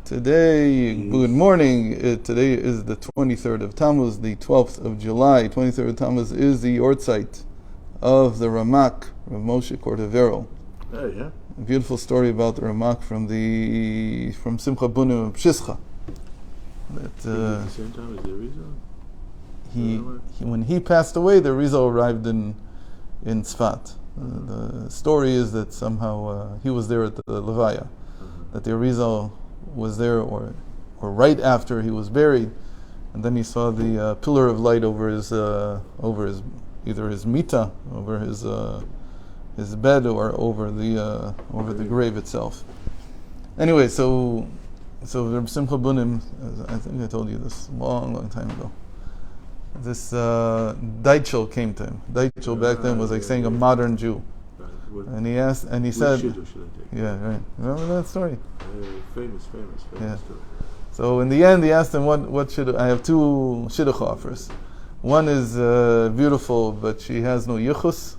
Today, good morning. Today is the 23rd of Tammuz, the 12th of July. 23rd of Tammuz is the Yortzeit of the Ramak, Rav Moshe Cordovero. Oh, yeah. A beautiful story about the Ramak from Simcha Bunim of Pshischa. At the same time as the Rizal? When he passed away, the Rizal arrived in Tzfat. The story is that somehow he was there at the Levaya, that the Rizal was there, or right after he was buried, and then he saw the pillar of light over his either his mita, over his bed, or over the grave itself. Anyway, so Reb Simcha Bunim, I think I told you this a long time ago. This Deitchel came to him. Deitchel back then was like saying a modern Jew. And he asked, and he said, "Yeah, right. Remember that story? Famous Yeah. story. So in the end, he asked him, "What should I have? Two shidduch offers. One is beautiful, but she has no yichus.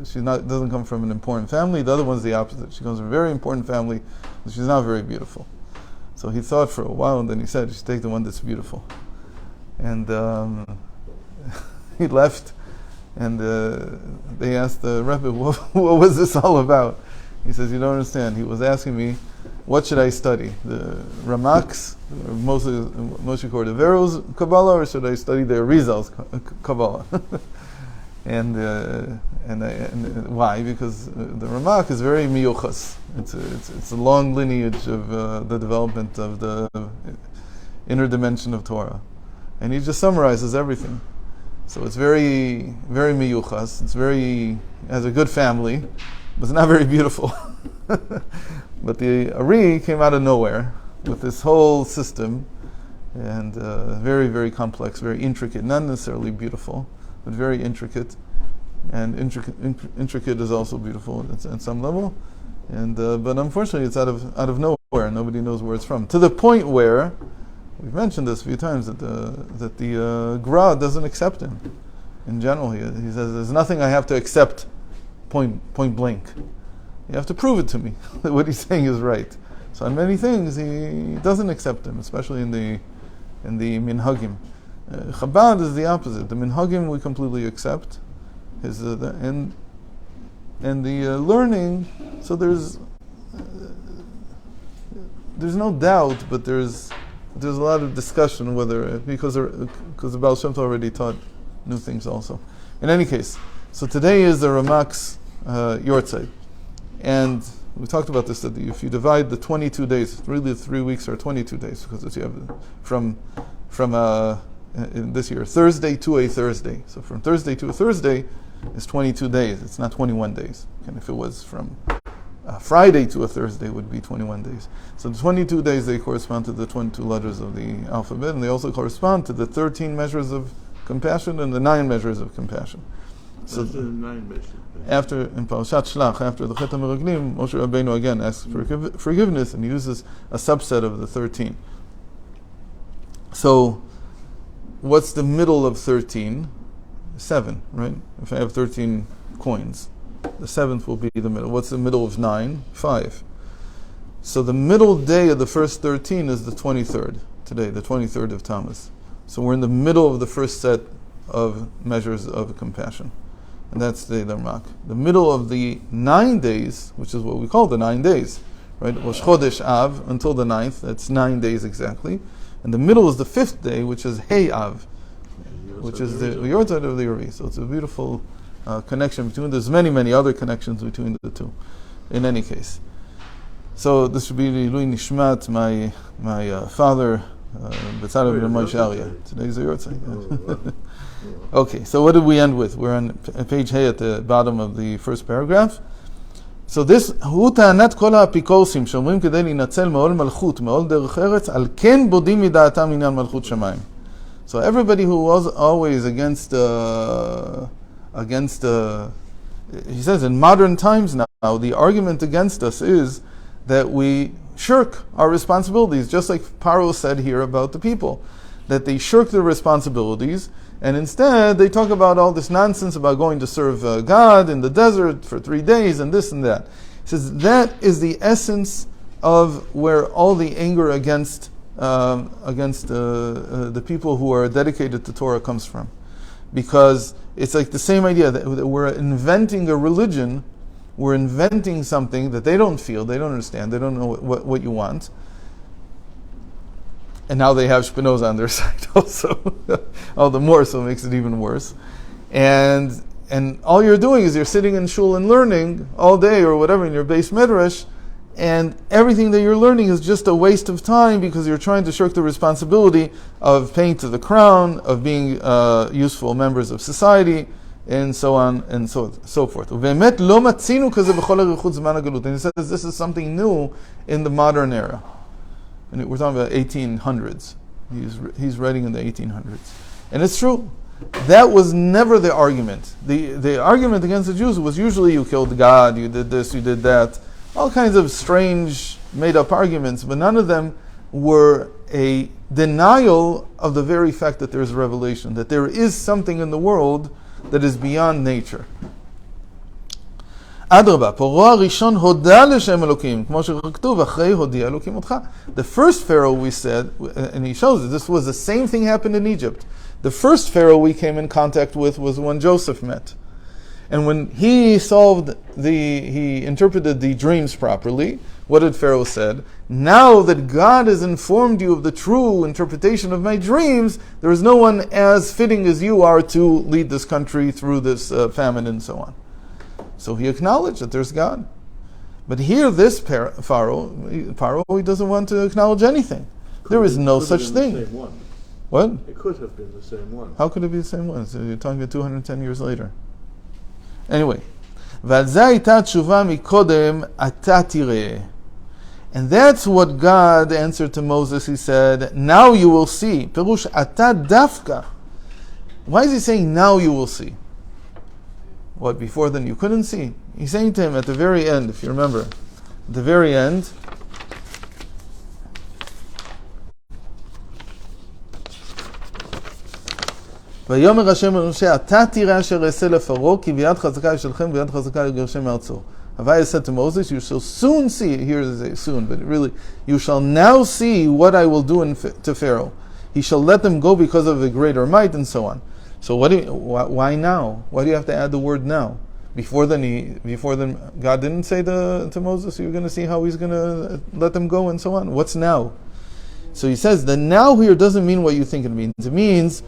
She doesn't come from an important family. The other one's the opposite. She comes from a very important family, but she's not very beautiful." So he thought for a while, and then he said, "You should take the one that's beautiful." And he left. And they asked the Rebbe, what was this all about? He says, "You don't understand. He was asking me, what should I study? The Ramak's, Moshe Cordovero's Kabbalah, or should I study the Rizal's Kabbalah?" and why? Because the Ramak is very miyuchas. It's a long lineage of the development of the inner dimension of Torah. And he just summarizes everything. So it's very, very miyuchas. Has a good family, but it's not very beautiful. But the Ari came out of nowhere with this whole system, and very, very complex, very intricate. Not necessarily beautiful, but very intricate. And intricate is also beautiful at some level. And but unfortunately, it's out of nowhere. Nobody knows where it's from. To the point where we've mentioned this a few times, that the Gra doesn't accept him. In general, he says, "There's nothing I have to accept, point blank. You have to prove it to me that what he's saying is right." So on many things, he doesn't accept him, especially in the minhagim. Chabad is the opposite. The minhagim we completely accept, and the learning. So there's no doubt, but there's a lot of discussion whether because the Baal Shem Tov already taught new things also. In any case, so today is the Ramak's Yortzeit, and we talked about this, that if you divide the 22 days, really the 3 weeks are 22 days, because you have from in this year Thursday to a Thursday. So from Thursday to a Thursday is 22 days. It's not 21 days. And if it was from Friday to a Thursday, would be 21 days. So the 22 days, they correspond to the 22 letters of the alphabet, and they also correspond to the 13 measures of compassion and the 9 measures of compassion. So the 9 measures. After, in Parashat Shlach, after the Chet HaMeraglim, Moshe Rabbeinu again asks for forgiveness, and he uses a subset of the 13. So what's the middle of 13? 7, right? If I have 13 coins, the 7th will be the middle. What's the middle of 9? 5. So the middle day of the first 13 is the 23rd, today, the 23rd of Tammuz. So we're in the middle of the first set of measures of compassion. And that's the Ramak. The middle of the 9 days, which is what we call the 9 days, right? Rosh Chodesh Av until the 9th, that's 9 days exactly. And the middle is the 5th day, which is Hey Av, which is the Yortzeit of the Uri. So it's a beautiful connection between. There's many other connections between the two. In any case, so this should be Ilui Nishmat, my father, Betzalel ben Moshe Aryeh. Today's the Yortzeit. Okay, so what did we end with? We're on page Hey at the bottom of the first paragraph. So this הוא טענת כל האפיקורסים שאומרים כדי להינצל מעול מלכות, מעול דרך ארץ, על כן בודים מדעתם עניין מלכות שמיים. So everybody who was always against he says in modern times now, the argument against us is that we shirk our responsibilities, just like Paro said here about the people, that they shirk their responsibilities, and instead they talk about all this nonsense about going to serve God in the desert for 3 days and this and that. He says that is the essence of where all the anger against the people who are dedicated to Torah comes from. Because it's like the same idea that we're inventing a religion, we're inventing something that they don't feel, they don't understand, they don't know what you want. And now they have Spinoza on their side also, all the more, so it makes it even worse. And all you're doing is you're sitting in shul and learning all day or whatever in your base medrash, and everything that you're learning is just a waste of time because you're trying to shirk the responsibility of paying to the crown, of being useful members of society, and so on and so forth. And he says this is something new in the modern era. And we're talking about 1800s. He's writing in the 1800s. And it's true. That was never the argument. The argument against the Jews was usually you killed God, you did this, you did that. All kinds of strange, made-up arguments, but none of them were a denial of the very fact that there is revelation, that there is something in the world that is beyond nature. The first Pharaoh, we said, and he shows it, this was the same thing happened in Egypt. The first Pharaoh we came in contact with was when Joseph met. And when he interpreted the dreams properly, what did Pharaoh said? Now that God has informed you of the true interpretation of my dreams, there is no one as fitting as you are to lead this country through this famine and so on. So he acknowledged that there's God. But here, this Pharaoh, he doesn't want to acknowledge anything. There is no such thing. The same one. What? It could have been the same one. How could it be the same one? So you're talking about 210 years later. Anyway, and that's what God answered to Moses. He said, now you will see. Perush ata dafka. Why is he saying now you will see? What, before then you couldn't see? He's saying to him at the very end, if you remember, at the very end, ויאמר השם אל משה, אתה תראה אשר אעשה לפרעה, כי ביד חזקה יש לכם, ביד חזקה יגרשם מארצו. Havaya said to Moses, you shall soon see, here is a soon, but really, you shall now see what I will do to Pharaoh. He shall let them go because of a greater might, and so on. So why now? Why do you have to add the word now? Before then, God didn't say to Moses, you're going to see how he's going to let them go, and so on. What's now? So he says, the now here doesn't mean what you think it means. It means,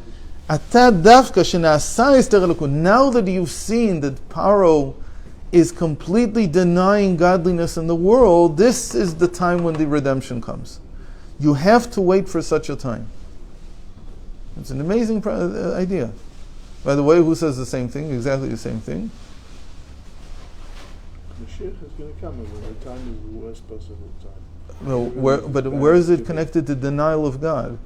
now that you've seen that Paro is completely denying godliness in the world, this is the time when the redemption comes. You have to wait for such a time. It's an amazing idea. By the way, who says the same thing, exactly the same thing? Mashiach is going to come and the time is the worst possible time. No, where is it connected to denial of God?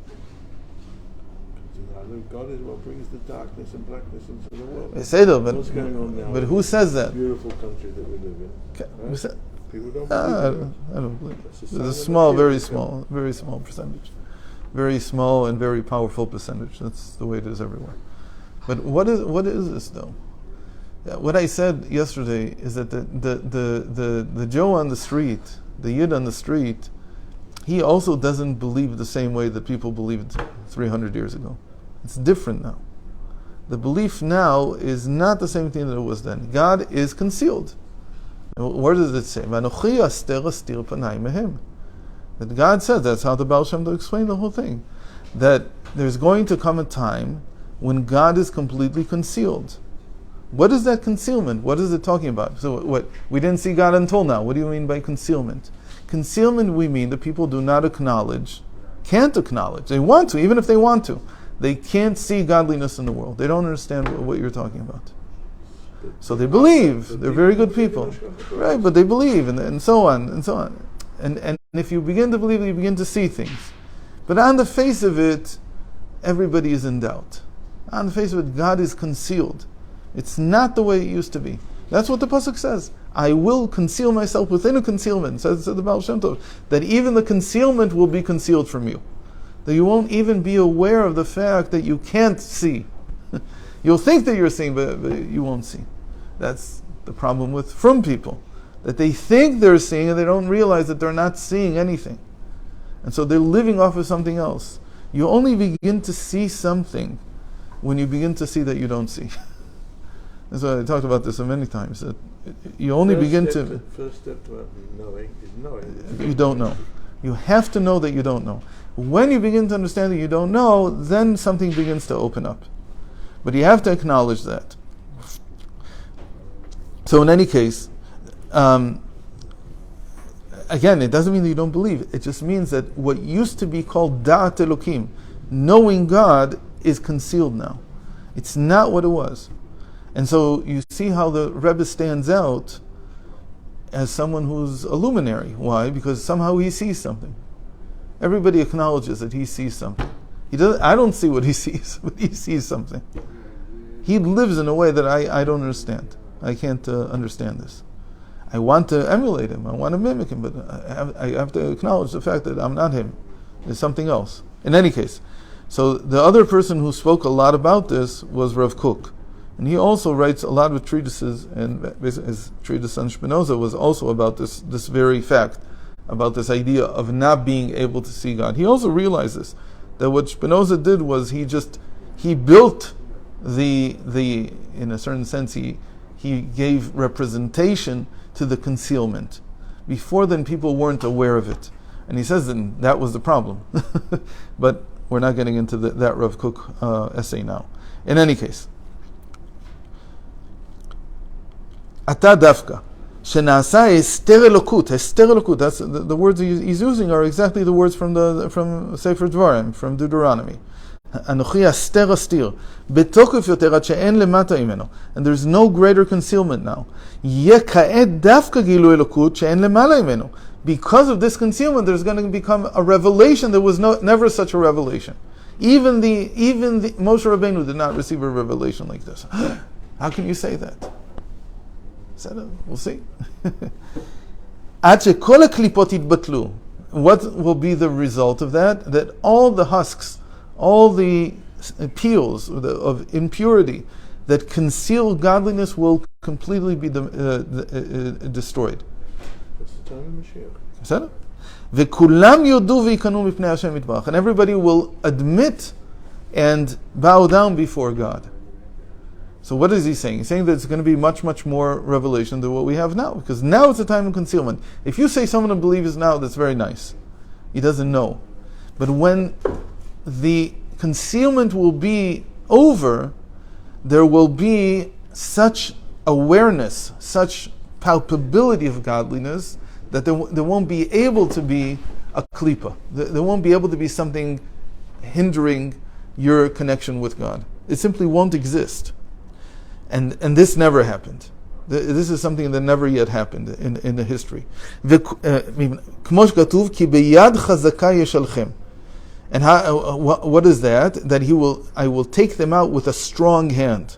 God is what brings the darkness and blackness into the world. I say that, What's going on now? but who says that? Beautiful country that we live in. Right? People don't believe I don't believe it. It's a small, very small percentage. Very small and very powerful percentage. That's the way it is everywhere. But what is this though? What I said yesterday is that the Joe on the street, the Yid on the street, he also doesn't believe the same way that people believed 300 years ago. It's different now. The belief now is not the same thing that it was then. God is concealed. Where does it say? That God says, that's how the Baal Shem Tov explained the whole thing. That there's going to come a time when God is completely concealed. What is that concealment? What is it talking about? So what? We didn't see God until now. What do you mean by concealment? Concealment, we mean that people do not acknowledge, can't acknowledge. They want to, even if they want to. They can't see godliness in the world. They don't understand what you're talking about. So they believe. They're very good people. Right, but they believe, and so on, and so on. And if you begin to believe, you begin to see things. But on the face of it, everybody is in doubt. On the face of it, God is concealed. It's not the way it used to be. That's what the pasuk says. I will conceal myself within a concealment, says the Baal Shem Tov, that even the concealment will be concealed from you. That you won't even be aware of the fact that you can't see. You'll think that you're seeing, but you won't see. That's the problem with from people. that they think they're seeing and they don't realize that they're not seeing anything. And so they're living off of something else. You only begin to see something when you begin to see that you don't see. That's why I talked about this so many times. That you only begin to... First step to knowing is knowing. You don't know. You have to know that you don't know. When you begin to understand that you don't know, then something begins to open up. But you have to acknowledge that. So in any case, again, it doesn't mean that you don't believe. It just means that what used to be called Da'at Elokim, knowing God, is concealed now. It's not what it was. And so you see how the Rebbe stands out as someone who's a luminary. Why? Because somehow he sees something. Everybody acknowledges that he sees something. I don't see what he sees, but he sees something. He lives in a way that I don't understand. I can't understand this. I want to emulate him. I want to mimic him, but I have to acknowledge the fact that I'm not him. There's something else. In any case, so the other person who spoke a lot about this was Rav Kook. And he also writes a lot of treatises, and his treatise on Spinoza was also about this very fact, about this idea of not being able to see God. He also realizes that what Spinoza did was he built the in a certain sense he gave representation to the concealment. Before then, people weren't aware of it, and he says that was the problem. But we're not getting into that Rav Kook essay now. In any case, Ata dafka, shenasa ester elokut. That's the words he's using are exactly the words from Sefer Dvarim, from Deuteronomy. Anochi aster astir, betokef yoter ad she'en lemata imeno, and there's no greater concealment now. Yeh ka'ed dafka gilu elokut she'en lemala imeno. Because of this concealment, there's going to become a revelation. There was never such a revelation. Even the Moshe Rabbeinu did not receive a revelation like this. How can you say that? We'll see. What will be the result of that? That all the husks, all the peels of impurity that conceal godliness will completely be destroyed. That's the time of Mashiach. And everybody will admit and bow down before God. So what is he saying? He's saying that it's going to be much, much more revelation than what we have now. Because now it's a time of concealment. If you say someone believes now, that's very nice. He doesn't know. But when the concealment will be over, there will be such awareness, such palpability of godliness, that there won't be able to be a klipa. There won't be able to be something hindering your connection with God. It simply won't exist. And this never happened. This is something that never yet happened in the history. And what is that? That I will take them out with a strong hand.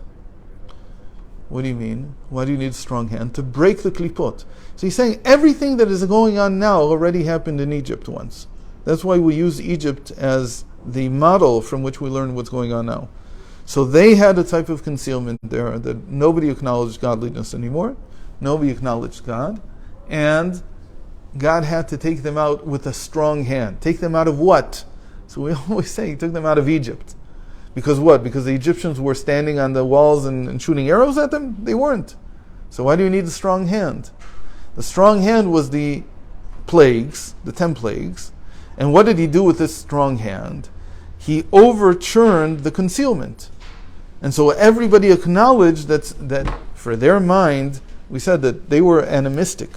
What do you mean? Why do you need a strong hand? To break the klipot. So he's saying everything that is going on now already happened in Egypt once. That's why we use Egypt as the model from which we learn what's going on now. So they had a type of concealment there that nobody acknowledged godliness anymore. Nobody acknowledged God. And God had to take them out with a strong hand. Take them out of what? So we always say he took them out of Egypt. Because what? Because the Egyptians were standing on the walls and shooting arrows at them? They weren't. So why do you need a strong hand? The strong hand was the plagues, the 10 plagues. And what did he do with this strong hand? He overturned the concealment. And so everybody acknowledged that for their mind, we said that they were animistic.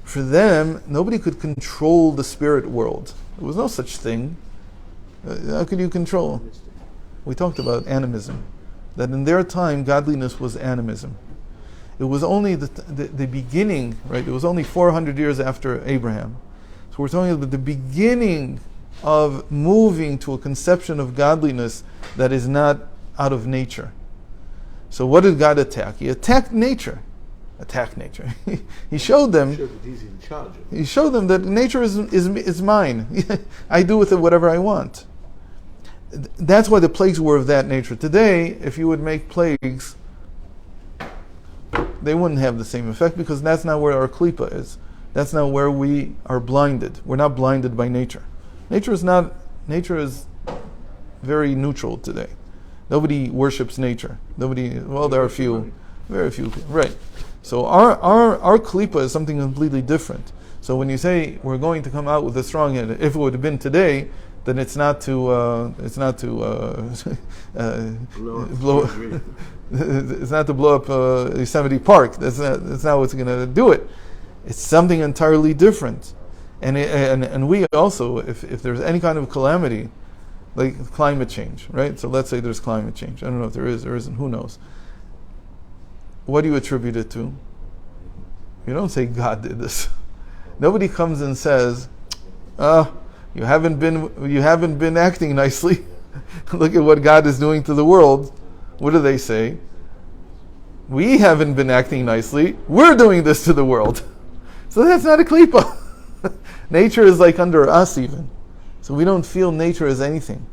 For them, nobody could control the spirit world. There was no such thing. How could you control? We talked about animism. That in their time, godliness was animism. It was only the beginning, right? It was only 400 years after Abraham. So we're talking about the beginning of moving to a conception of godliness that is not out of nature. So what did God attack? He attacked nature. He showed them. He showed them that nature is mine. I do with it whatever I want. That's why the plagues were of that nature. Today, if you would make plagues, they wouldn't have the same effect because that's not where our klipa is. That's not where we are blinded. We're not blinded by nature. Nature is very neutral today. Nobody worships nature. There are very few people. Right. So our klipa is something completely different. So when you say we're going to come out with a strong hand, if it would have been today, then it's not to blow it's not to blow up Yosemite Park. That's not what's going to do it. It's something entirely different. And we also, if there's any kind of calamity, like climate change, right? So let's say there's climate change. I don't know if there is or isn't. Who knows? What do you attribute it to? You don't say God did this. Nobody comes and says, you haven't been acting nicely. Look at what God is doing to the world. What do they say? We haven't been acting nicely. We're doing this to the world. So that's not a klipa. Nature is like under us even. So we don't feel nature as anything.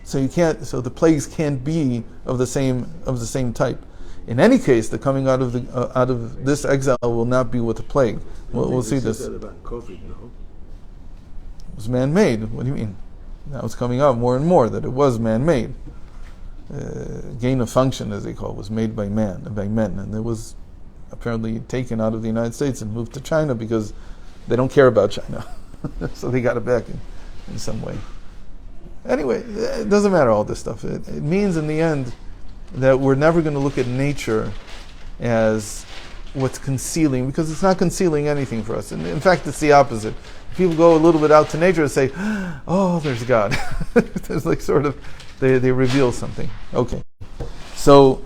So the plagues can't be of the same type. In any case, the coming out of this exile will not be with a plague. We'll see this. Said that about COVID, no? It was man-made. What do you mean? Now it's coming out more and more that it was man-made. Gain of function, as they call it, was made by men, and it was apparently taken out of the United States and moved to China because they don't care about China. So they got it back in some way. Anyway, it doesn't matter all this stuff. It means in the end that we're never going to look at nature as what's concealing, because it's not concealing anything for us. And in fact, it's the opposite. People go a little bit out to nature and say, oh, there's God. There's like sort of, they reveal something. Okay. So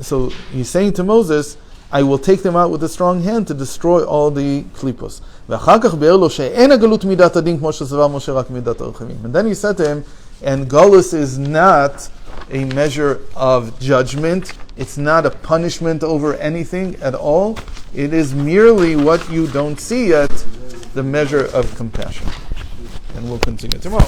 so he's saying to Moses, I will take them out with a strong hand to destroy all the klipos. And then he said to him, and Golus is not a measure of judgment. It's not a punishment over anything at all. It is merely what you don't see yet, the measure of compassion. And we'll continue tomorrow.